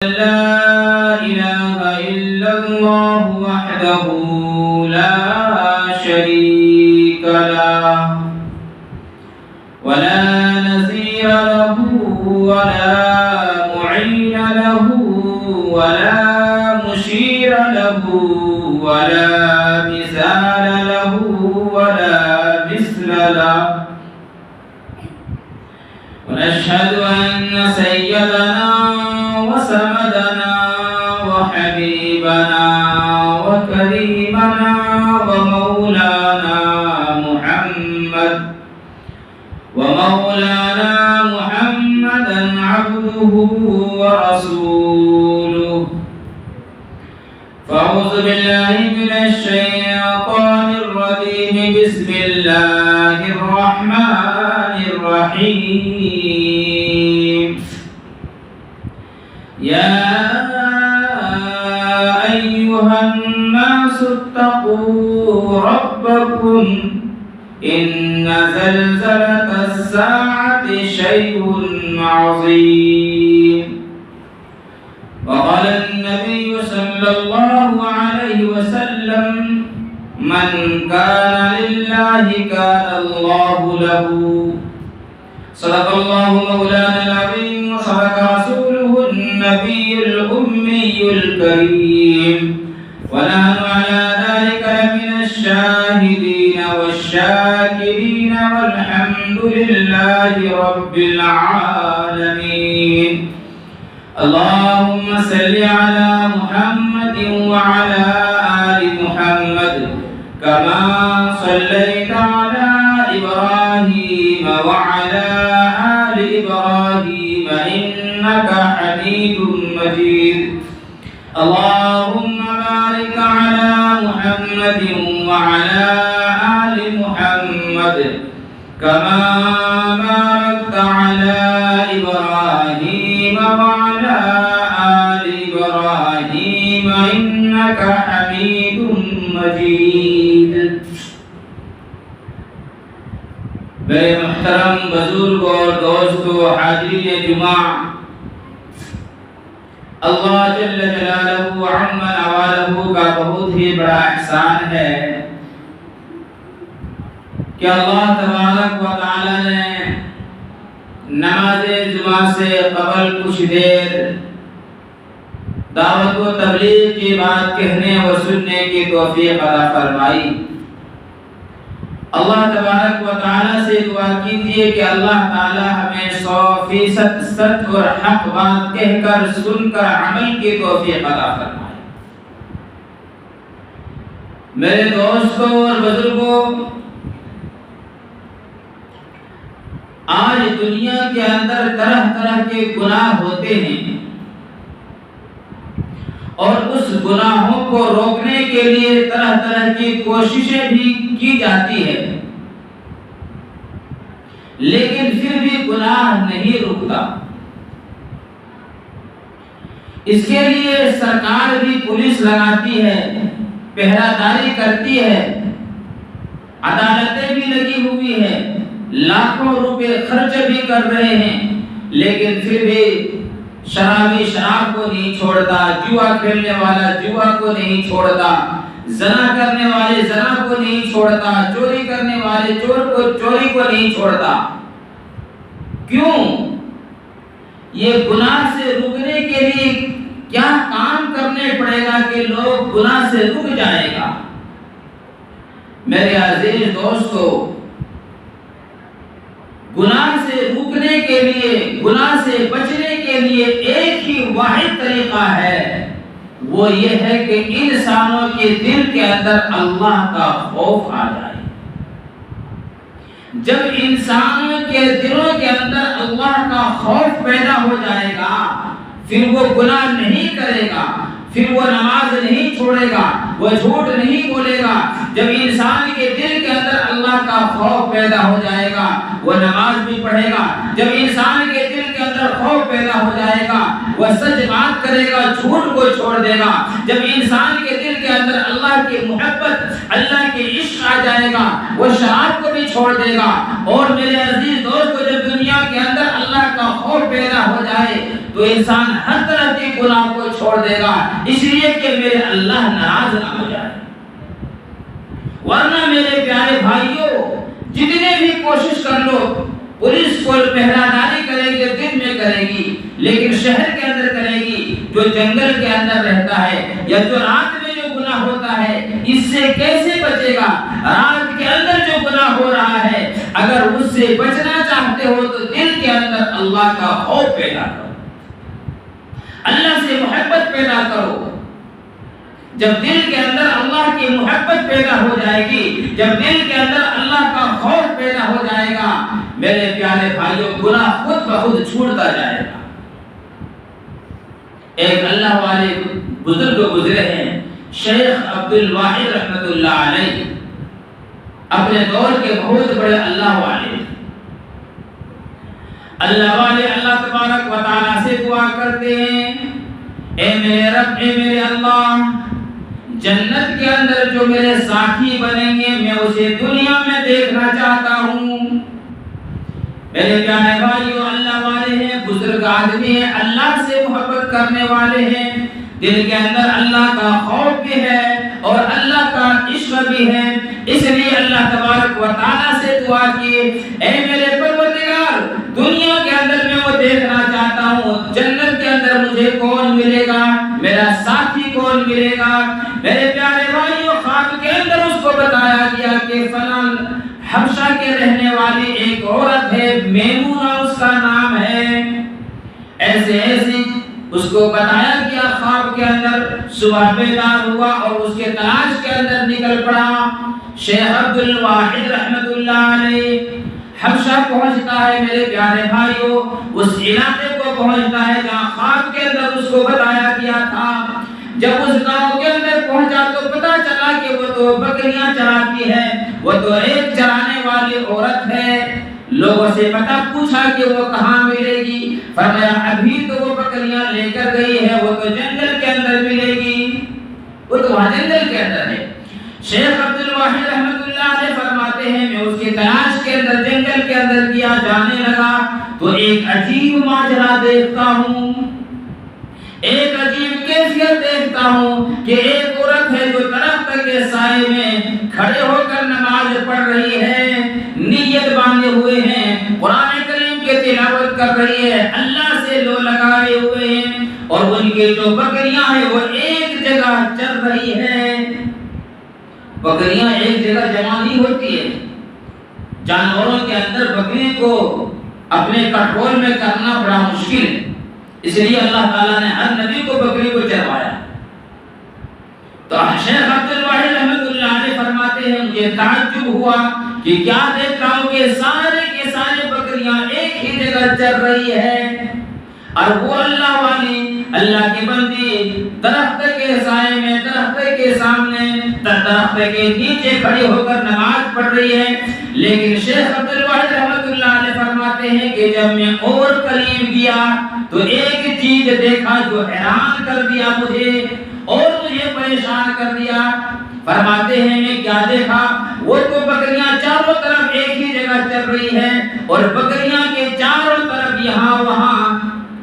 لا إله إلا الله وحده لا شريك له ولا نظير له ولا معين له ولا مشير له ولا مثال له ولا مثل له ونشهد أن سيدنا وسندنا وحبيبنا وكريمنا ومولانا محمدا عبده ورسوله. فأعوذ بالله من الشيطان الرجيم. بسم الله الرحمن الرحيم. يا أيها الناس اتقوا ربكم إن زلزلة الساعة شيء عظيم. وقال النبي صلى الله عليه وسلم من كان لله كان الله له. صدق الله مولانا العظيم وصدق رسوله النبي الأمي الكريم ونحن على ذلك من الشاهدين والشاكرين والحمد لله رب العالمين. اللهم صل على محمد وعلى آل محمد كما صليت على إبراهيم وعلى آل إبراهيم إنك حميد مجيد. اللهم بارك على محمد وعلى آل محمد كما باركت على إبراهيم وعلى آل إبراهيم إنك حميد مجيد. میرے محترم بزرگ اور دوستو حاضرین جمعہ، اللہ جل جلالہ عم نوالہ کا بہت ہی بڑا احسان ہے کہ اللہ تبارک و تعالی نے نماز جمعہ سے قبل کچھ دیر دعوت و تبلیغ کی بات کہنے و سننے کی توفیق عطا فرمائی. اللہ تبارک و تعالی سے دعا کیجیے کہ اللہ تعالی ہمیں 100% سچ اور حق بات کہہ کر سن کر عمل کی توفیق عطا فرمائے. میرے دوستوں اور بزرگوں، آج دنیا کے اندر طرح طرح کے گناہ ہوتے ہیں اور اس گناہوں کو روکنے کے لیے طرح طرح کی کوششیں بھی کی جاتی ہے، لیکن پھر بھی گناہ نہیں رکتا. اس کے لیے سرکار بھی پولیس لگاتی ہے، پہرہ داری کرتی ہے، عدالتیں بھی لگی ہوئی ہیں، لاکھوں روپے خرچ بھی کر رہے ہیں، لیکن پھر بھی شرابی شراب کو نہیں چھوڑتا، جوا کھیلنے والا جوا کو نہیں چھوڑتا، زنا کرنے والے زنا کو نہیں چھوڑتا، چوری کرنے والے چوری کو نہیں چھوڑتا. کیوں؟ یہ گناہ سے رکنے کے لیے کیا کام کرنے پڑے گا کہ لوگ گناہ سے رک جائے گا؟ میرے عزیز دوستو، گناہ سے رکنے کے لیے، گناہ سے بچنے کے لیے ایک ہی واحد طریقہ ہے، وہ یہ ہے کہ انسانوں کے دل کے اندر اللہ کا خوف آ جائے. جب انسانوں کے دلوں کے اندر اللہ کا خوف پیدا ہو جائے گا، پھر وہ گناہ نہیں کرے گا، پھر وہ نماز نہیں چھوڑے گا، وہ جھوٹ نہیں بولے گا. جب انسان کے دل کے اندر اللہ کا خوف پیدا ہو جائے گا، وہ نماز بھی پڑھے گا. جب انسان کے دل کے اندر خوف پیدا ہو جائے گا، وہ سچ بات کرے گا، جھوٹ کو چھوڑ دے گا. جب انسان کے دل کے کے اندر اللہ کی محبت، اللہ کے عشق آ جائے گا، وہ شراب کو بھی چھوڑ دے گا۔ اور میرے عزیز دوستو، جب دنیا کے اندر اللہ کا خوف پیدا ہو جائے تو انسان ہر طرح کے گناہ کو چھوڑ دے گا، اس لیے کہ میرے اللہ ناراض نہ ہو جائے۔ ورنہ میرے پیارے بھائیوں، جتنے بھی کوشش کر لو، پولیس کو پہرہ داری کرے گی، دن میں کرے گی، لیکن شہر کے اندر کرے گی، جو جنگل کے اندر رہتا ہے یا جو رات میں جو گناہ ہوتا ہے، اس سے کیسے بچے گا؟ رات کے اندر جو گناہ ہو رہا ہے، اگر اس سے بچنا چاہتے ہو تو دل کے اندر اللہ کا خوف پیدا کرو، اللہ سے محبت پیدا کرو۔ جب دل کے اندر اللہ کی محبت پیدا ہو جائے گی، جب دل کے اندر اللہ کا خوف پیدا ہو جائے گا، میرے پیارے بھائیوں، گناہ خود بخود چھوٹتا جائے گا۔ ایک اللہ والے بزرگ گزرے ہیں، شیخ عبد الواحد رحمت اللہ علیہ، اپنے دور کے بہت بڑے اللہ والے۔ اللہ والے اللہ تبارک و تعالیٰ سے دعا کرتے ہیں، اے میرے رب، اے میرے اللہ، جنت کے اندر جو میرے ساتھی بنیں گے میں اسے دنیا میں دیکھنا چاہتا ہوں۔ میرے پیارے بھائیو، اللہ والے ہیں، بزرگ آدمی ہیں، اللہ سے محبت کرنے والے ہیں، دل کے اندر اللہ کا خوف بھی ہے اور اللہ کا عشق بھی ہے، اس لیے اللہ تبارک و تعالیٰ سے دعا کی، اے میرے پروردگار، دنیا کے اندر میں وہ دیکھنا چاہتا ہوں، جنت کے اندر مجھے کون ملے گا، میرا ساتھی کون ملے گا۔ میرے پیارے بھائیو، خواب کے اندر اس کو بتایا گیا کہ فلاں حبشہ کے رہنے والی ایک عورت ہے، میمونہ اس کا نام ہے، ایسے ایسی اس کو بتایا گیا۔ خواب کے اندر صبح بیدار ہوا اور اس کے تلاش کے اندر نکل پڑا۔ شیخ عبد الواحد رحمت اللہ علیہ حبشہ پہنچتا ہے، میرے پیارے بھائیوں، اس علاقے کو پہنچتا ہے جہاں خواب کے اندر اس کو بتایا گیا تھا۔ جب اس گاؤں کے اندر پہنچا تو پتا چلا کہ وہ تو بکریاں چراتی ہے، وہ تو ایک چرانے والی عورت ہے۔ لوگوں سے پتا پوچھا کہ وہ کہاں ملے گی، فرمایا ابھی تو وہ بکریاں لے کر گئی ہے، وہ تو جنگل کے اندر ملے گی، وہ تو وہاں جنگل کے اندر ہے۔ شیخ عبد الواحد رحمت اللہ علیہ فرماتے ہیں، میں اس کی تلاش کے اندر جنگل کے اندر کیا جانے لگا تو ایک عجیب ماجرا دیکھتا ہوں، ایک عجیب کیفیت دیکھتا ہوں کہ ایک عورت ہے جو درخت کے سائے میں کھڑے ہو کر نماز پڑھ رہی ہے، نیت باندھے ہوئے ہیں، قرآن کریم کی تلاوت کر رہی ہے، اللہ سے لو لگائے ہوئے ہیں، اور ان کی جو بکریاں ہیں وہ ایک جگہ چر رہی ہیں۔ بکریاں ایک جگہ جمع نہیں ہوتی ہے، جانوروں کے اندر بکری کو اپنے کنٹرول میں کرنا بڑا مشکل ہے، اس لیے اللہ تعالیٰ نے ہر نبی کو بکری کو چروایا۔ تو شیخ عبد الواحد رحمت اللہ علیہ فرماتے ہیں، مجھے تعجب ہوا کہ کیا دیکھتا ہوں کہ سارے کے سارے بکریاں ایک ہی جگہ چر رہی ہے، اور وہ اللہ والی، اللہ کی بندی درخت کے سائے میں، درخت کے سامنے، درخت کے نیچے کھڑی ہو کر نماز پڑھ رہی ہے۔ لیکن شیخ عبد الواحد رحمت اللہ علیہ فرماتے ہیں کہ جب میں اور قریب گیا تو ایک چیز دیکھا جو حیران کر دیا مجھے اور مجھے پریشان کر دیا۔ فرماتے ہیں میں کیا دیکھا، وہ تو بکریاں چاروں طرف ایک ہی جگہ چل رہی ہیں، اور بکریاں کے چاروں طرف یہاں وہاں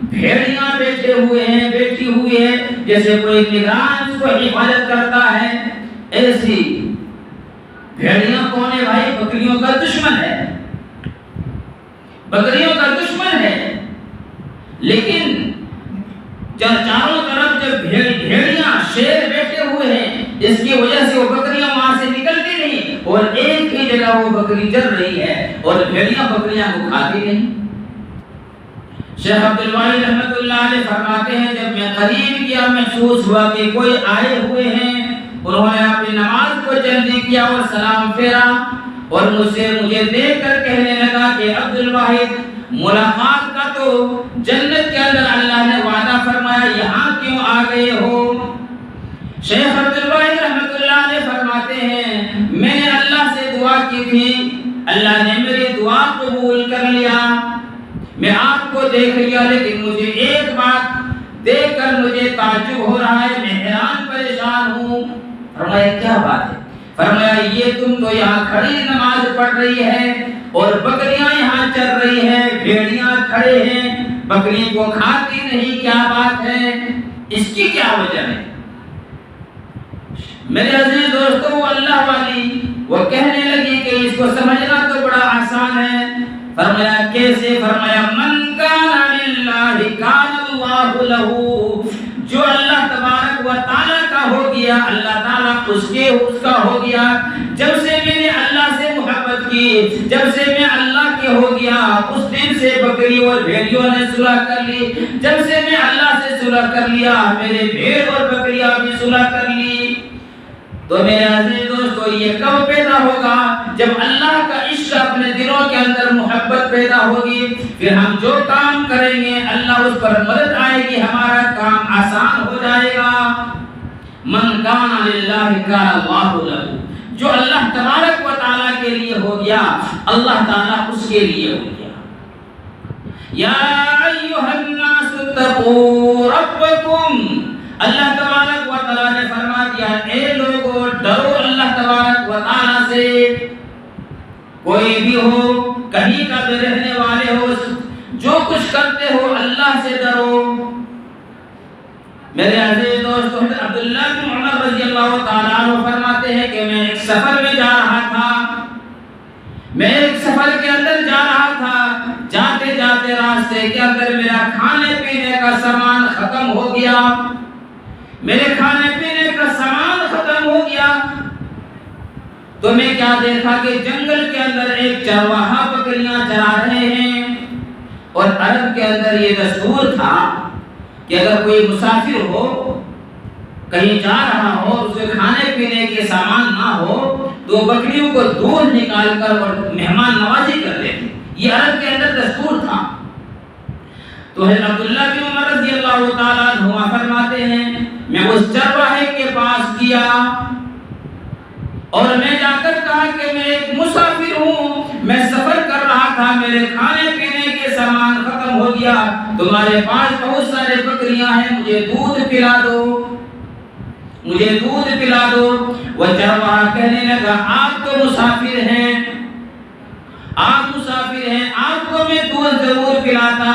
بھیڑیاں بیٹھے ہوئے ہیں، بیٹھی ہوئی ہے، جیسے کوئی نگران اس کو حفاظت کرتا ہے، ایسی بھیڑیاں کون ہے بھائی؟ بکریوں کا دشمن ہے، بکریوں کا دشمن ہے۔ لیکن چاروں طرف جب بھیڑیاں شیر بیٹھے ہوئے ہیں، اس کی وجہ سے وہ بکریاں وہاں سے نکلتی نہیں، اور ایک ہی جگہ وہ بکری چل رہی ہے، اور بھیڑیاں بکریاں کو کھاتی نہیں۔ شیخ عبد الواحد رحمت اللہ علیہ فرماتے ہیں، جب میں قریب گیا محسوس ہوا کہ کوئی آئے ہوئے ہیں، انہوں نے اپنی نماز کو جلدی کیا اور سلام پھیرا، اور مجھے دیکھ کر کہنے لگا کہ عبد الواحد، ملاقات کا تو جنت کے اندر اللہ نے وعدہ فرمایا، یہاں کیوں آ گئے ہو؟ شیخ عبد الواحد رحمت اللہ علیہ فرماتے ہیں، میں نے اللہ سے دعا کی تھی، اللہ نے میری دعا قبول کر لیا، میں آپ کو دیکھ لیا، لیکن مجھے ایک بات دیکھ کر مجھے تعجب ہو رہا ہے، میں حیران پریشان ہوں۔ فرمایا کیا بات ہے؟ فرمایا یہ تم تو یہاں کھڑی نماز پڑھ رہی ہے اور بکریاں یہاں چر رہی ہیں، بھیڑیاں کھڑے ہیں، بکری کو کھاتی نہیں، کیا بات ہے؟ اس کی کیا وجہ ہے؟ میرے عزیز دوستو، وہ اللہ والی وہ کہنے لگی کہ اس کو سمجھنا تو بڑا آسان ہے۔ فرمایا کیسے؟ فرمایا من کان للہ کان اللہ لہ، جو اللہ تبارک و تعالیٰ کا ہو گیا اللہ تعالیٰ اس کا ہو گیا۔ جب سے میں نے اللہ سے محبت کی، جب سے میں اللہ کے ہو گیا، اس دن سے بکری اور بھیڑیوں نے صلح کر لی۔ جب سے میں اللہ سے صلح کر لیا، میرے بھیڑ اور بکریاں بھی صلح کر لی۔ تو میرے عزیز دوستو، یہ کب پیدا ہوگا؟ جب اللہ کا عشق اپنے دلوں کے اندر محبت پیدا ہوگی، پھر ہم جو کام کریں گے اللہ اس پر مدد آئے گی، ہمارا کام آسان ہو جائے گا۔ من کان للہ کان اللہ لہ، جو اللہ تبارک و تعالیٰ کے لیے ہو گیا اللہ تعالیٰ اس کے لیے ہو گیا۔ یا ایھا الناس اتقوا ربکم، اللہ تبارک و تعالیٰ نے فرما دیا اے لوگو ڈرو اللہ تبارک و تعالیٰ سے۔ کوئی بھی ہو، کہیں کا بھی رہنے والے ہو، جو کچھ کرتے ہو اللہ سے ڈرو۔ میرے عزیز دوستو، عبداللہ بن عمر رضی اللہ تعالیٰ عنہ فرماتے ہیں کہ میں ایک سفر میں جا رہا تھا، میں ایک سفر کے اندر جا رہا تھا، جاتے جاتے راستے کے اندر میرا کھانے پینے کا سامان ختم ہو گیا، میرے کھانے پینے کا سامان ختم ہو گیا۔ تو میں کیا دیکھا کہ جنگل کے اندر ایک چرواہا بکریاں چرا رہے ہیں، اور عرب کے اندر یہ دستور تھا کہ اگر کوئی مسافر ہو، کہیں جا رہا ہو، اس کے کھانے پینے کے سامان نہ ہو تو بکریوں کو دودھ نکال کر اور مہمان نوازی کرتے تھے، یہ عرب کے اندر دستور تھا۔ تو حضرت عبداللہ بن عمر رضی اللہ تعالیٰ عنہ فرماتے ہیں میں اس چرواہے کے پاس گیا اور میں جا کر کہا کہ میں ایک مسافر ہوں، میں سفر کر رہا تھا، میرے کھانے پینے کے سامان ختم ہو گیا، تمہارے پاس بہت سارے بکریاں ہیں، مجھے دودھ پلا دو، مجھے دودھ پلا دو۔ وہ چرواہا کہنے لگا آپ تو مسافر ہیں، آپ مسافر ہیں، آپ کو میں دودھ ضرور پلاتا،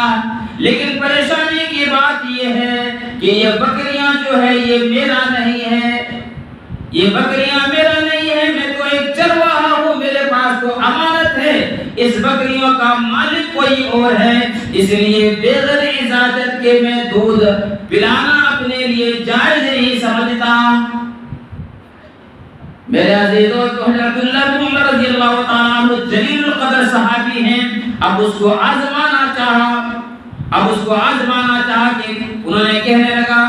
لیکن پریشانی کی بات یہ ہے کہ یہ بکریاں جو ہے یہ میرا نہیں ہے، یہ بکریاں میرا نہیں ہے، میں تو ایک چرواہا ہوں، میرے پاس تو امانت ہے، اس بکریوں کا مالک کوئی اور ہے، اس لیے بغیر اجازت کے میں دودھ پلانا اپنے لیے جائز نہیں سمجھتا۔ میرے عزیزو، تو حضرت عبداللہ بن عمر رضی اللہ تعالیٰ عنہ جلیل القدر صحابی ہیں، اب اس کو آزمانا چاہا کہ انہوں نے کہنے لگا،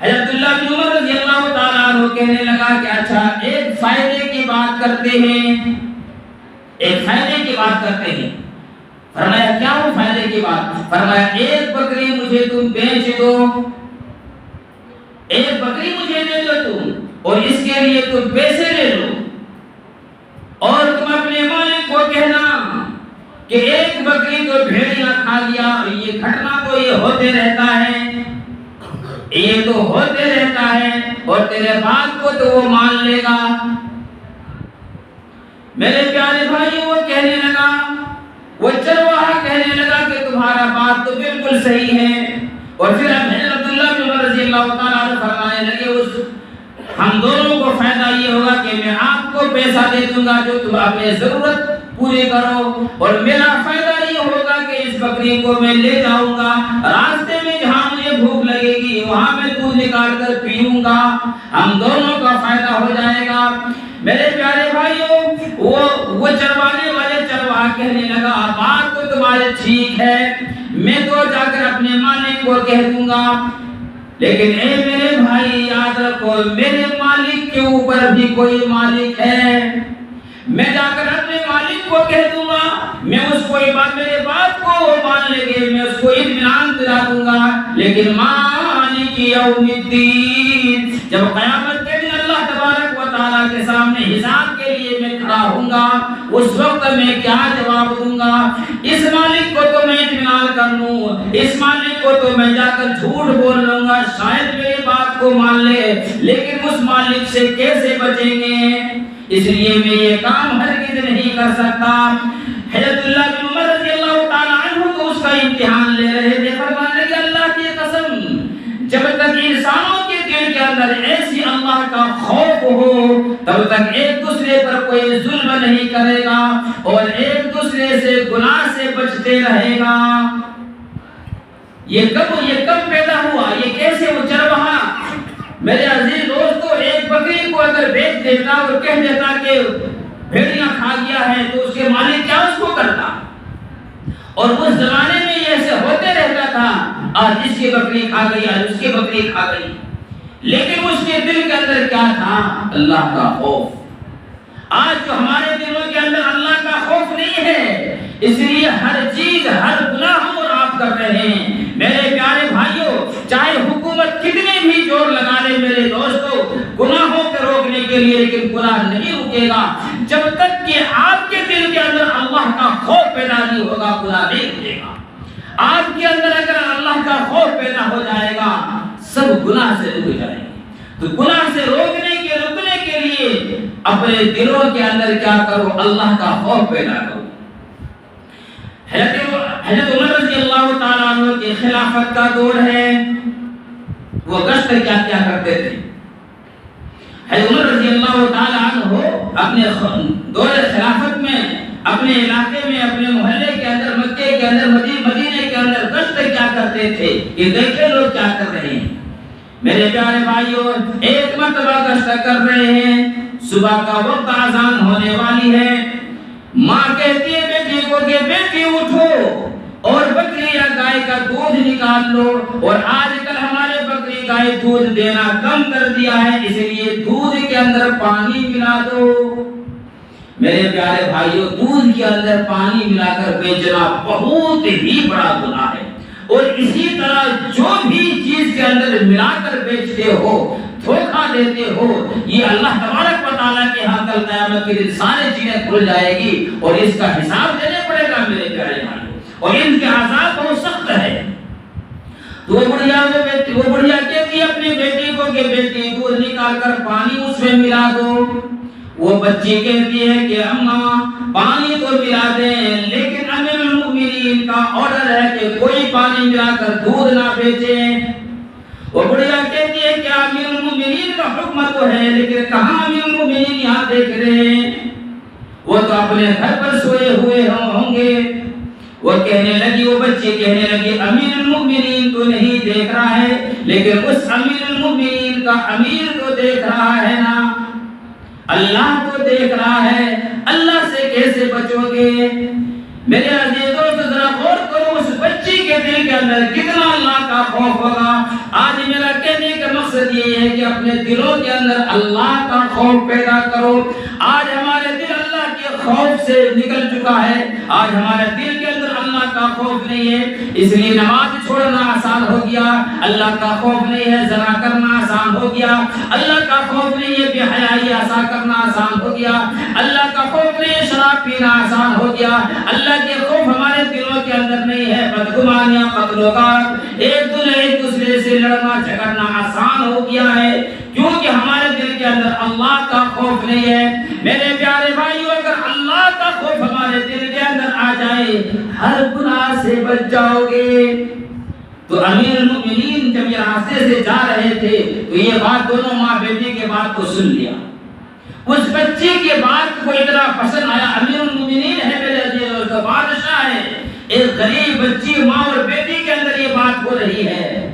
حضرت عبداللہ بن عمر رضی اللہ تعالیٰ عنہ کہنے لگا کہ اچھا ایک فائدے کی بات کرتے ہیں، ایک فائدے کی بات کرتے ہیں۔ فرمایا کیا وہ فائدے کی بات؟ فرمایا ایک بکری مجھے تم بیچ دو، ایک بکری مجھے دے دو تم، اور اس کے لیے تم پیسے لے لو، اور تم اپنے مالک کو کہنا کہ ایک بکری تو بھیڑیاں کھا لیا، اور یہ گھٹنا تو یہ ہوتے رہتا ہے، یہ تو ہوتے رہتا ہے، اور تیرے بات کو تو وہ مان لے گا۔ میرے پیارے بھائی، وہ کہنے لگا، وہ چرواہا کہنے لگا کہ تمہارا بات تو بالکل صحیح ہے، اور پھر عبداللہ بن عمر رضی اللہ تعالیٰ عنہ فرمانے لگے ہم دونوں کو فائدہ یہ ہوگا کہ میں آپ کو پیسہ دے دوں گا جو تم اپنی ضرورت پوری کرو، اور میرا فائدہ یہ ہوگا کہ اس بکری کو میں لے جاؤں گا، راستے میں جہاں مجھے بھوک لگے گی وہاں میں دودھ نکال کر پیوں گا، ہم دونوں کا فائدہ ہو جائے گا۔ میرے پیارے بھائیوں، وہ چروانے والے چرواہا کہنے لگا بات تو تمہاری ٹھیک ہے، میں تو جا کر اپنے مالک کو کہہ دوں گا، لیکن اے میرے بھائی یاد رکھو میرے مالک کے اوپر بھی کوئی مالک ہے، میں جا کر اپنے مالک کو کہہ دوں گا، میں اس کو میرے بات کو وہ مان لے گے، میں اس کو اطمینان دلا دوں گا، لیکن مالک یوم الدین، جب قیامت کے دن اللہ تبارک و تعالیٰ کے سامنے حساب کے لیے میں کھڑا ہوں گا، اس وقت میں کیا جواب دوں گا؟ اس مالک کو تو میں اطمینان کر لوں، اس مالک کو تو میں جا کر جھوٹ بول لوں گا، شاید میری بات کو مان لے لیکن اس مالک سے کیسے بچیں گے؟ اس لیے میں یہ کام ہرگز نہیں کر سکتا۔ حضرت اللہ بن عمر رضی اللہ تعالیٰ عنہ کو اس کا امتحان لے رہے تھے، فرمانے کہ اللہ کی قسم جب تک انسانوں کے دل کے اندر ایسی اللہ کا خوف ہو تب تک ایک دوسرے پر کوئی ظلم نہیں کرے گا اور ایک دوسرے سے گناہ سے بچتے رہے گا۔ یہ کب پیدا ہوا؟ یہ کیسے اجڑ رہا؟ میرے عزیز دوستو، ایک بکری کو اگر بیچ دیتا اور کہہ دیتا کہ بھیڑیاں کھا گیا ہے تو اس کے مالک کیا اس کو کرتا؟ اور اس زمانے میں یہ ایسے ہوتے رہتا تھا، آج اس کی بکری کھا گئی، آج اس کی بکری کھا گئی، لیکن اس کے دل کے اندر کیا تھا؟ اللہ کا خوف۔ آج جو ہمارے دلوں کے اندر اللہ کا خوف نہیں ہے، اس لیے ہر چیز، ہر گناہ ہم اور آپ کر رہے ہیں۔ میرے پیارے بھائیوں، چاہے حکومت کتنے بھی زور لگا لے میرے دوستو گناہوں کو روکنے کے لیے، لیکن گناہ نہیں رکے گا جب تک کہ آپ کے دل کے اندر اللہ کا خوف پیدا نہیں ہوگا، گناہ نہیں رکے گا۔ آپ کے اندر اگر اللہ کا خوف پیدا ہو جائے گا سب گناہ سے رک جائیں گے۔ تو گناہ سے رکنے کے لیے اپنے دلوں کے اندر کیا کرو؟ اللہ کا خوف پیدا کرو۔ حضرت عمر رضی اللہ تعالیٰ عنہ کی خلافت کا دور ہے، وہ گشت کیا کرتے تھے؟ حضرت عمر رضی اللہ تعالیٰ عنہ اپنے دور خلافت میں اپنے علاقے میں، اپنے محلے کے اندر، مکے کے اندر، مدینے کے اندر گشت کیا کرتے تھے کہ دیکھیں لوگ کیا کر رہے ہیں۔ میرے پیارے بھائیوں، ایک مرتبہ گشت کر رہے ہیں، صبح کا وقت اذان ہونے والی ہے، ماں کہتی ہے بیٹی کو کہ بیٹی اٹھو اور بکری یا گائے کا دودھ نکال لو، اور آج کل ہمارے بکری گائے دودھ دینا کم کر دیا ہے، اس لیے دودھ کے اندر پانی ملا دو۔ میرے پیارے بھائیوں، دودھ کے اندر پانی ملا کر بیچنا بہت ہی بڑا گناہ ہے، اور اسی طرح جو بھی چیز کے اندر ملا کر بیچتے ہو، دھوکہ دیتے ہو، یہ اللہ تبارک و تعالیٰ کے ہاں کل قیامت کے دن ساری چیزیں کھل جائے گی اور اس کا حساب دینے پڑے گا میرے پیارے بھائی، اور ان کے عذاب بہت سخت ہے۔ تو وہ بڑھیا کہتی ہے اپنی بیٹی کو کہ بیٹی دودھ نکال کر پانی اس میں ملا دو۔ وہ بچی کہتی ہے کہ اماں پانی تو ملا دیں، لیکن امیر المؤمنین کا آرڈر ہے کہ کوئی پانی ملا کر دودھ نہ بیچے۔ وہ بڑھیا کہتی ہے کہ امیر المؤمنین کا حکم تو ہے، لیکن کہاں امیر المؤمنین یہاں دیکھ رہے ہیں، وہ تو اپنے گھر پر سوئے ہوئے ہوں گے۔ وہ کہنے لگی، وہ بچی کہنے لگی امیر المؤمنین تو نہیں دیکھ رہا ہے، لیکن اس امیر المؤمنین کا امیر تو دیکھ رہا ہے نا، اللہ تو دیکھ رہا ہے، اللہ سے کیسے بچو گے؟ میرے عزیزوں، ذرا غور کرو اس بچی کے دل کے اندر کتنا اللہ کا خوف ہوگا۔ آج میرا کہنے کا مقصد یہ ہے کہ اپنے دلوں کے اندر اللہ کا خوف پیدا کرو۔ آج ہمارے دل اللہ کے خوف سے نکل چکا ہے، آج ہمارے دل کے اندر اللہ کا خوف نہیں ہے، اس لیے نماز چھوڑنا آسان ہو گیا، اللہ کا خوف نہیں ہے زنا کرنا آسان ہو گیا، اللہ کا خوف نہیں ہے بے حیائی ایسا کرنا آسان ہو گیا، اللہ کا خوف نہیں ہے شراب پینا آسان ہو گیا، اللہ کے خوف ہمارے دلوں کے اندر نہیں ہے، بدگمانیاں، قتل و غارت، ایک دوسرے سے لڑنا جھگڑنا آسان ہو گیا ہے، کیونکہ ہمارے دل کے اندر اللہ کا خوف نہیں ہے۔ میرے پیارے بھائیو، اگر اللہ کا خوف ہمارے دل کے اندر آ جائے ہر گناہ سے بچ جاؤ گے۔ تو امیر المؤمنین جب یہ راستے سے جا رہے تھے تو یہ بات دونوں ماں بیٹی کے بات کو سن لیا، اس بچی کے بات کو اتنا پسند آیا۔ امیر المؤمنین ہے میرے عزیز، تو بادشاہ ہے، ایک غریب بچی ماں اور بیٹی کے اندر یہ بات ہو رہی ہے۔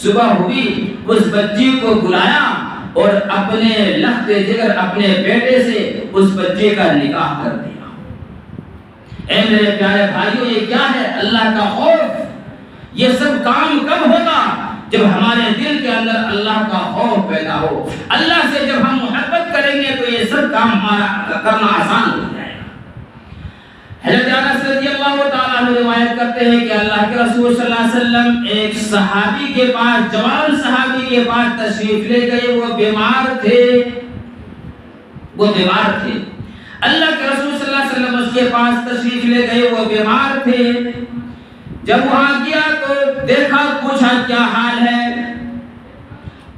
صبح ہوئی، اس بچی کو بلایا اور اپنے لخت جگر اپنے بیٹے سے اس بچے کا نکاح کر دیا۔ اے میرے پیارے بھائیو، یہ کیا ہے؟ اللہ کا خوف۔ یہ سب کام کب ہوگا؟ جب ہمارے دل کے اندر اللہ کا خوف پیدا ہو۔ اللہ سے جب ہم محبت کریں گے تو یہ سب کام ہمارا کرنا آسان ہو جائے گا۔ حضرت انس رضی اللہ تعالیٰ عنہ روایت کرتے ہیں کہ اللہ کے رسول صلی اللہ علیہ وسلم ایک صحابی کے پاس، جوان صحابی کے پاس تشریف لے گئے، وہ بیمار تھے۔ اللہ کے رسول صلی اللہ علیہ وسلم اس کے پاس تشریف لے گئے، وہ بیمار تھے۔ جب وہاں گیا تو دیکھا، پوچھا کیا حال ہے؟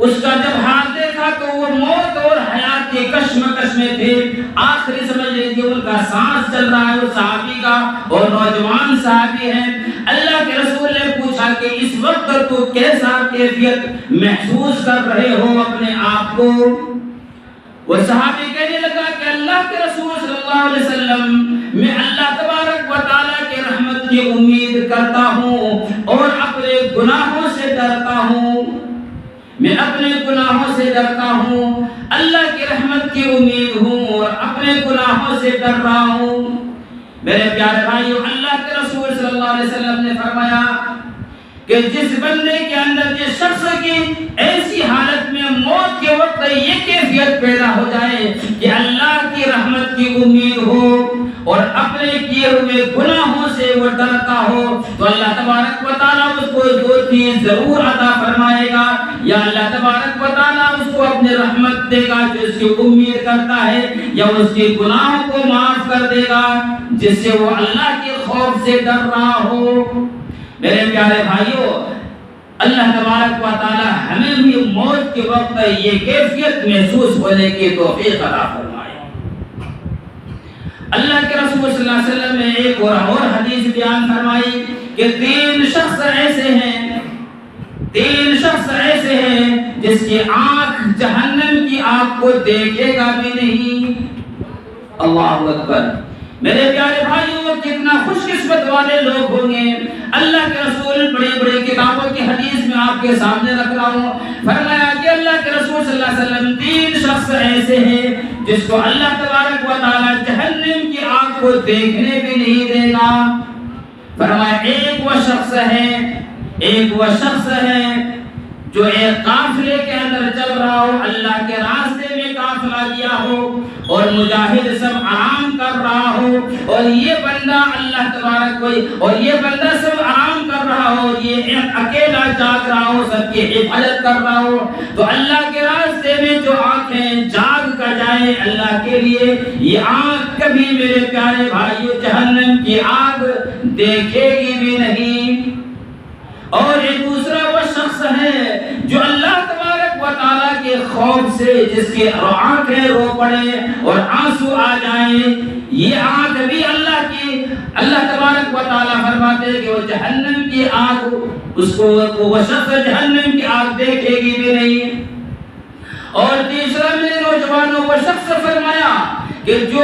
اس کا جب ہاتھ دیکھا تو وہ موت اور حیات کے کشمکش میں تھے. آخری سمجھ لیجیے ان کا سانس چل رہا ہے اس صحابی کا، اور نوجوان صحابی ہے. اللہ کے رسول نے پوچھا کہ اس وقت تو کیسا کیفیت محسوس کر رہے ہو اپنے آپ کو؟ وہ صحابی کہنے لگا کہ اللہ کے رسول صلی اللہ علیہ وسلم، میں اللہ تبارک و تعالیٰ کے رحمت کی امید کرتا ہوں اور اپنے گناہوں سے ڈرتا ہوں. میں اپنے گناہوں سے ڈرتا ہوں، اللہ کی رحمت کی امید ہوں اور اپنے گناہوں سے ڈر رہا ہوں. میرے پیارے بھائیو، اللہ کے رسول صلی اللہ علیہ وسلم نے فرمایا کہ جس بندے کے اندر، جس شخص کی ایسی حالت میں موت کے وقت یہ کیفیت پیدا ہو جائے کہ اللہ کی رحمت کی امید ہو اور اپنے کیے ہوئے گناہوں سے وہ ڈرتا ہو، تو اللہ تبارک و تعالیٰ اس کو دو چیز ضرور عطا فرمائے گا. یا اللہ تبارک و تعالیٰ اس کو اپنی رحمت دے گا جو اس کی امید کرتا ہے، یا اس کے گناہوں کو معاف کر دے گا جس سے وہ اللہ کے خوف سے ڈر رہا ہو. میرے پیارے بھائیوں، اللہ تبارک و تعالی ہمیں بھی موت کے وقت یہ کیفیت محسوس ہونے کی توفیق عطا فرمائے. اللہ کے رسول صلی اللہ علیہ وسلم نے ایک اور حدیث بیان فرمائی کہ تین شخص ایسے ہیں جس کی آنکھ جہنم کی آگ کو دیکھے گا بھی نہیں. اللہ اکبر. میرے پیارے بھائیوں، وہ کتنا خوش قسمت والے لوگ ہوں گے. اللہ کے رسول بڑی بڑی کتابوں کی حدیث میں آپ کے سامنے رکھ رہا ہوں، فرمایا کہ اللہ کے رسول صلی اللہ علیہ وسلم تین شخص ایسے ہیں جس کو اللہ تبارک و تعالی جہنم کی آگ کو دیکھنے بھی نہیں دے گا. فرمایا ایک وہ شخص ہے جو ایک قافلے کے اندر چل رہا ہو، اللہ کے راستے میں قافلہ لیا ہو اور مجاہد سب آرام کر رہا ہو، اور یہ بندہ اللہ تبارک اور یہ بندہ سب آرام کر رہا ہو، یہ اکیلا جاگ رہا ہو، سب کی حفاظت کر رہا ہو. تو اللہ کے راستے میں جو آنکھیں جاگ کر جائیں اللہ کے لیے، یہ آنکھ کبھی میرے پیارے بھائیو جہنم کی آگ دیکھے گی بھی نہیں. اور ایک دوسرا وہ شخص ہے جو اللہ تبارک و تعالیٰ کے خوف سے، جس کی آنکھیں رو پڑے اور آنسو آ جائیں، یہ آنکھ بھی اللہ تبارک و تعالیٰ فرماتے ہیں کہ وہ جہنم کی آگ، اس کو وہ شخص جہنم کی آگ دیکھے گی بھی نہیں. اور تیسرا میرے نوجوانوں، وہ شخص فرمایا کہ جو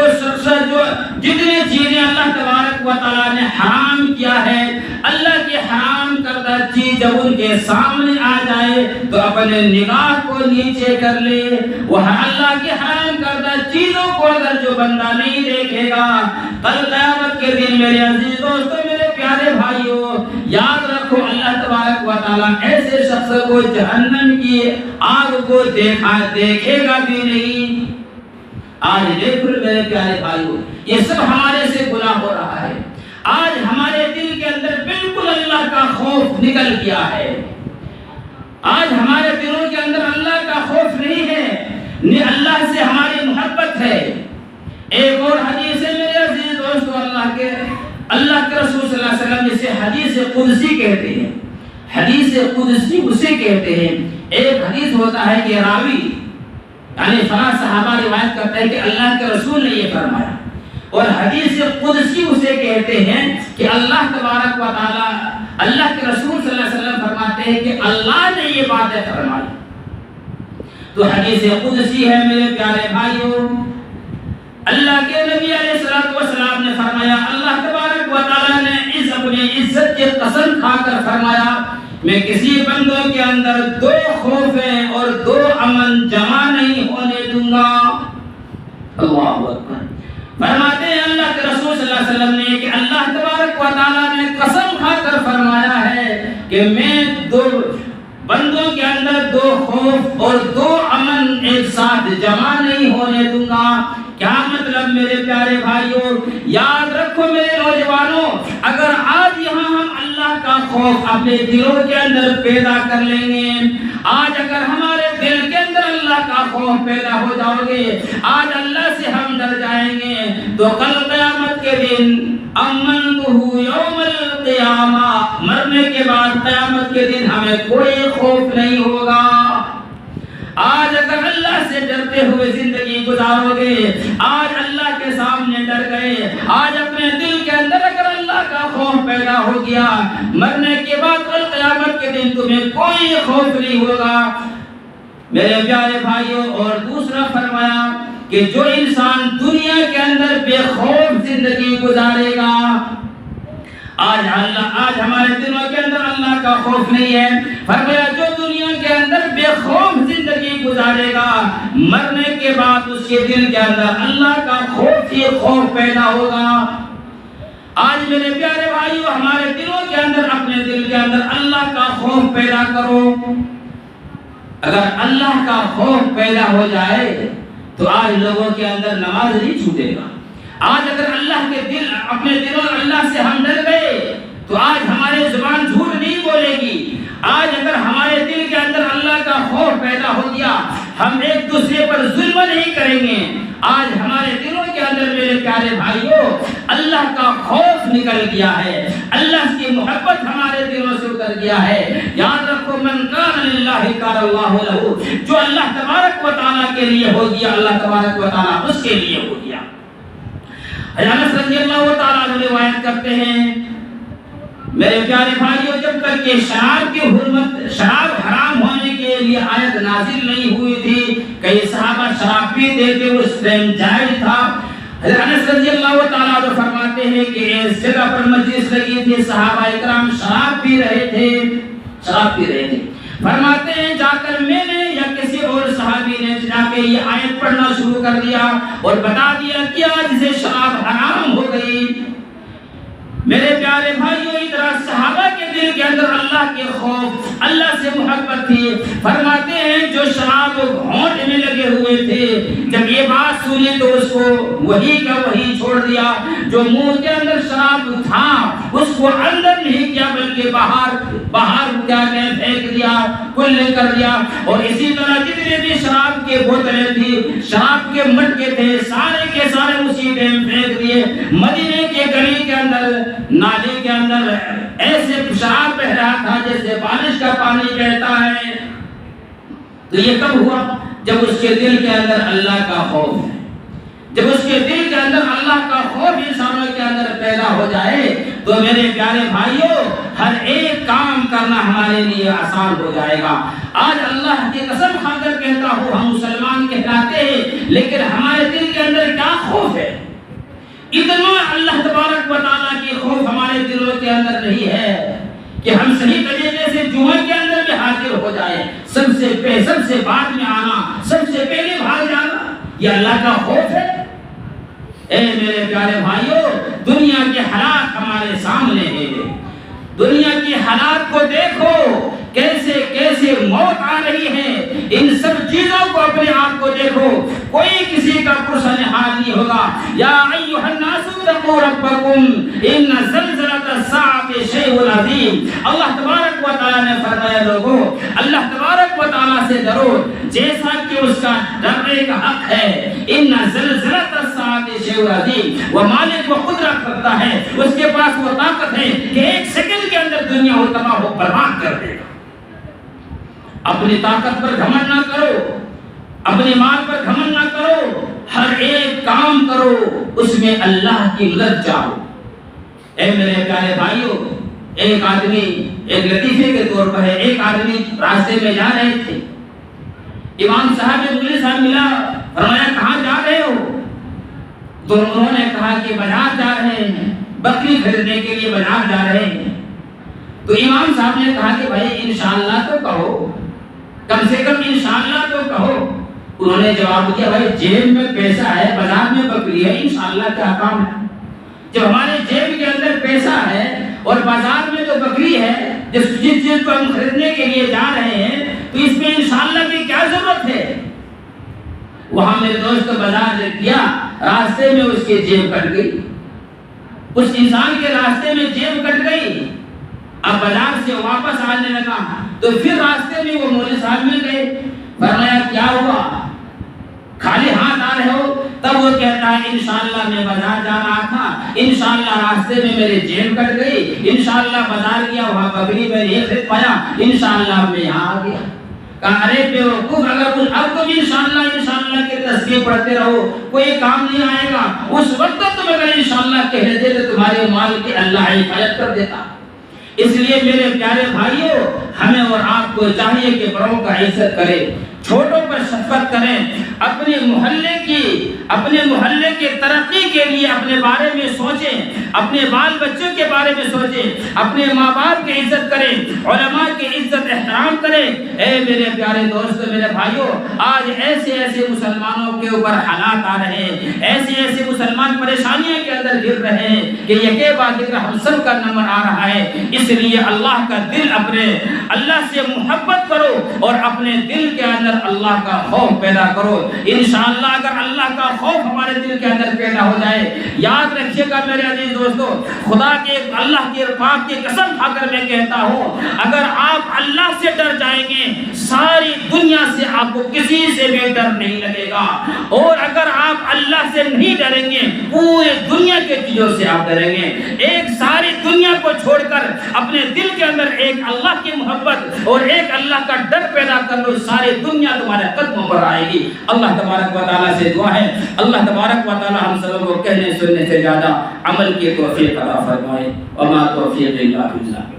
جتنی چیزیں اللہ تبارک و تعالیٰ نے حرام کیا ہے، اللہ کی حرام کردہ چیز جب ان کے سامنے آ جائے تو اپنے نگاہ کو نیچے کر لے. وہ اللہ کی حرام کردہ چیزوں کو اگر جو بندہ نہیں دیکھے گا، کل قیامت کے دن میرے عزیز دوستو، میرے پیارے بھائیوں، یاد رکھو اللہ تبارک و تعالیٰ ایسے شخص کو جہنم کی آگ کو دیکھے گا بھی نہیں. آج دیکھو میرے پیارے بھائیوں، یہ سب ہمارے سے گناہ ہو رہا ہے. آج ہمارے دل کے اندر بالکل اللہ کا خوف نکل گیا ہے. آج ہمارے دلوں کے اندر اللہ کا خوف نہیں ہے، نہ اللہ سے ہماری محبت ہے. ایک اور حدیث ہے میرے عزیز دوستو، اللہ کے رسول صلی اللہ علیہ وسلم جسے حدیث قدسی کہتے ہیں. حدیث قدسی اسے کہتے ہیں. ایک حدیث ہوتا ہے کہ راوی یعنی فلاں صحابہ روایت کرتے ہیں کہ اللہ کے رسول نے یہ فرمایا، اور حدیث قدسی اسے کہتے ہیں کہ اللہ تبارک و تعالی، اللہ کے رسول صلی اللہ علیہ وسلم فرماتے ہیں کہ اللہ نے یہ باتیں فرمائی. تو حدیث قدسی ہے میرے پیارے بھائیوں، اللہ کے نبی علیہ الصلوۃ والسلام نے فرمایا، اللہ تبارک و تعالی نے اس اپنی عزت کی قسم کھا کر فرمایا، میں کسی بندوں کے اندر دو خوفیں اور دو امن جمع نہیں ہونے دوں گا. اللہ اکبر. فرماتے ہیں اللہ کے رسول صلی اللہ علیہ وسلم نے کہ اللہ تبارک و تعالیٰ نے قسم کھا کر فرمایا ہے کہ میں دو بندوں کے اندر دو خوف اور دو امن ایک ساتھ جمع نہیں ہونے دوں گا. کیا مطلب میرے پیارے بھائیوں؟ یاد رکھو میرے نوجوانوں، اگر آج یہاں ہم اللہ کا خوف اپنے دلوں کے اندر پیدا کر لیں گے، آج اگر ہمارے دل کے اندر اللہ کا خوف پیدا ہو جاؤ گے، آج اللہ سے ہم ڈر جائیں گے، تو کل قیامت کے دن امنتہ یوم القیامہ، مرنے کے بعد قیامت کے دن ہمیں کوئی خوف نہیں ہوگا. کرتے ہوئے زندگی گزارو گے، آج اللہ کے سامنے ڈر گئے، آج اپنے دل کے اندر اگر اللہ کا خوف پیدا ہو گیا، مرنے کے بعد قیامت کے دن تمہیں کوئی خوف نہیں ہوگا۔ میرے پیارے بھائیوں، اور دوسرا فرمایا کہ جو انسان دنیا کے اندر بے خوف زندگی گزارے گا، آج ہمارے دلوں کے اندر اللہ کا خوف نہیں ہے، فرمایا جو دنیا کے اندر بے خوف زندگی گزارے گا، مرنے کے بعد اس کے دل کے اندر اللہ کا خوف ہی خوف پیدا ہوگا۔ آج میرے پیارے بھائیوں، ہمارے دلوں کے اندر، اپنے دل کے اندر اللہ کا خوف پیدا کرو۔ اگر اللہ کا خوف پیدا ہو جائے تو آج لوگوں کے اندر نماز نہیں چھوٹے گا۔ آج اگر اللہ کے دل، اپنے دلوں اللہ سے ہم ڈر گئے تو آج ہماری زبان جھوٹ نہیں بولے گی۔ آج اگر ہمارے دل کے اندر اللہ کا خوف پیدا ہو گیا، ہم ایک دوسرے پر ظلم نہیں کریں گے۔ آج ہمارے دلوں کے اندر میرے پیارے بھائیوں اللہ کا خوف نکل گیا ہے، اللہ کی محبت ہمارے دلوں سے اتر گیا ہے۔ یاد رکھو، من کان للہ کان اللہ لہ، جو اللہ تبارک و تعالیٰ کے لیے ہو گیا، اللہ تبارک و تعالیٰ اس کے لیے ہو گیا۔ انس رضی اللہ تعالیٰ عنہ روایت کرتے ہیں، میرے پیارے بھائیوں، جب تک کہ شراب کی حرمت، شراب حرام ہونے کے لیے آیت نازل نہیں ہوئی تھی، کئی صحابہ شراب پیتے تھے، اس ٹائم جائز تھا۔ انس رضی اللہ تعالیٰ عنہ فرماتے ہیں کہ اس جگہ پر مجلس لگی تھی، صحابہ اکرام شراب پی رہے تھے، فرماتے ہیں جا کر میں نے یا کسی اور صحابی نے جا کے یہ آیت پڑھنا شروع کر دیا اور بتا دیا کہ آج سے شراب حرام ہو گئی۔ میرے پیارے بھائیوں، ادھر صحابہ کے دل کے اندر اللہ کے خوف، اللہ سے محبت تھی۔ فرماتے ہیں جو شراب ہونٹ میں لگے ہوئے تھے، جب یہ بات سنی تو اس کو وہی کا وہی چھوڑ دیا۔ جو منہ کے اندر شراب تھا اس کو اندر نہیں کیا بلکہ باہر کیا پھینک دیا، کل کر دیا۔ اور اسی طرح جتنے بھی شراب کے بوتلیں تھی، شراب کے مٹکے تھے، سارے کے سارے اسی ٹائم پھینک دیے۔ مدینے کے گلی کے اندر، نالی کے اندر ایسے شراب بہ رہا تھا جیسے بارش کا پانی بہتا ہے۔ تو یہ کب ہوا؟ جب اس کے دل کے اندر اللہ کا خوف ہے، جب اس کے دل کے اندر اللہ کا خوف انسانوں کے اندر پیدا ہو جائے تو میرے پیارے بھائیوں ہر ایک کام کرنا ہمارے لیے آسان ہو جائے گا۔ آج اللہ کی قسم کھا کر کہتا ہوں، ہم مسلمان کہلاتے ہیں لیکن ہمارے دل کے اندر کیا خوف ہے؟ اتنا اللہ تبارک و تعالیٰ کی خوف ہمارے دلوں کے اندر نہیں ہے کہ ہم صحیح طریقے سے جمعہ کے اندر بھی حاضر ہو جائے، سب سے بعد میں آنا، سب سے پہلے بھاگ جانا، یہ اللہ کا خوف ہے۔ اے میرے پیارے بھائیوں، دنیا کے حالات ہمارے سامنے ہیں، دنیا کی حالات کو دیکھو، کیسے کیسے موت آ رہی ہے، ان سب چیزوں کو اپنے آپ کو دیکھو، کوئی کسی کا پرسن حال نہیں ہوگا۔ یا ایھا الناس اتقوا ربکم ان زلزلۃ الساعۃ شیء عظیم، اللہ تبارک و تعالیٰ نے فرمایا لوگوں اللہ تبارک و تعالیٰ سے ڈرو جیسا کہ اس کا ڈرنے کا حق ہے۔ ان زلزلۃ الساعۃ شیء عظیم، وہ مالک، وہ قدرت رکھتا ہے، اس کے پاس وہ طاقت ہے کہ ایک سیکنڈ کے اندر دنیا کو تباہ و برباد کر دے گا۔ اپنی طاقت پر گھمنڈ نہ کرو، اپنے مال پر گھمنڈ نہ کرو، ہر ایک کام کرو اس میں اللہ کی مدد چاہو۔ اے میرے پیارے بھائیوں، ایک آدمی، ایک لطیفے کے طور پر ہے، ایک آدمی راستے میں جا رہے تھے، امام صاحب مولوی صاحب ملا، فرمایا کہاں جا رہے ہو؟ تو انہوں نے کہا کہ بازار جا رہے ہیں، بکری خریدنے کے لیے بازار جا رہے ہیں۔ تو امام صاحب نے کہا کہ بھائی انشاءاللہ تو کہو، کم سے کم انشاءاللہ تو کہو۔ انہوں نے جواب دیا بھائی جیب میں پیسہ ہے، بازار میں بکری ہے، انشاءاللہ کیا کام ہے؟ جب ہمارے جیب کے اندر پیسہ ہے اور بازار میں تو بکری ہے، جس چیز کو ہم خریدنے کے لیے جا رہے ہیں تو اس میں انشاءاللہ کی کیا ضرورت ہے؟ وہاں میرے دوست کو بازار لے گیا، راستے میں اس کی جیب کٹ گئی، اس انسان کے راستے میں جیب کٹ گئی۔ اب بازار سے واپس آنے لگا تو پھر راستے میں وہ مولوی صاحب مل گئے، فرمایا کیا ہوا؟ خالی ہاتھ آ رہے ہو؟ تب وہ کہتا ہے انشاءاللہ میں بازار جا رہا تھا، انشاءاللہ راستے میں میری جیب کٹ گئی، انشاءاللہ بازار گیا وہاں بکری میں نہیں خرید پایا، انشاءاللہ میں یہاں آ گیا۔ کہا ارے بیوقوف، اگر کچھ اب تو انشاءاللہ کے تسبیح پڑھتے رہو کوئی کام نہیں آئے گا، اس وقت تم اگر انشاءاللہ کہہ دیتے تو تمہارے مال کی اللہ حفاظت کر دیتا۔ اس لیے میرے پیارے بھائیوں، ہمیں اور آپ کو چاہیے کہ بڑوں کا عزت کریں، چھوٹوں پر شفقت کریں، اپنے محلے کی ترقی کے لیے اپنے بارے میں سوچیں، اپنے بال بچوں کے بارے میں سوچیں، اپنے ماں باپ کی عزت کریں، علماء کی عزت احترام کریں۔ اے میرے پیارے دوستو، میرے بھائیوں، آج ایسے مسلمانوں کے اوپر حالات آ رہے ہیں، ایسے مسلمان پریشانیوں کے اندر گر رہے ہیں کہ یکے بعد ایک ہم سب کا نمبر آ رہا ہے۔ اس لیے اللہ کا دل، اپنے اللہ سے محبت کرو اور اپنے دل کے اندر اللہ کا خوف پیدا کرو۔ انشاءاللہ اگر اللہ کا خوف ہمارے دل کے اندر پیدا ہو جائے، یاد رکھیے گا میرے عزیز دوستو، خدا کے اللہ کے پاک کی قسم کھا کر میں کہتا ہوں، اگر آپ اللہ سے ڈر جائیں گے، ساری دنیا سے آپ کو کسی سے بھی ڈر نہیں لگے گا، اور اگر آپ اللہ سے نہیں ڈریں گے، پورے دنیا کے چیزوں سے آپ ڈریں گے۔ ایک ساری دنیا کو چھوڑ کر اپنے دل کے اندر ایک اللہ کی محبت اور ایک اللہ کا ڈر پیدا کر لو، ساری دنیا تمہارے قدموں پر آئے گی۔ اللہ تبارک و تعالیٰ سے دعا ہے، اللہ تبارک و تعالیٰ ہم سب کو کہنے سننے سے زیادہ عمل کی توفیق عطا فرمائے۔ وما توفیق الا باللہ۔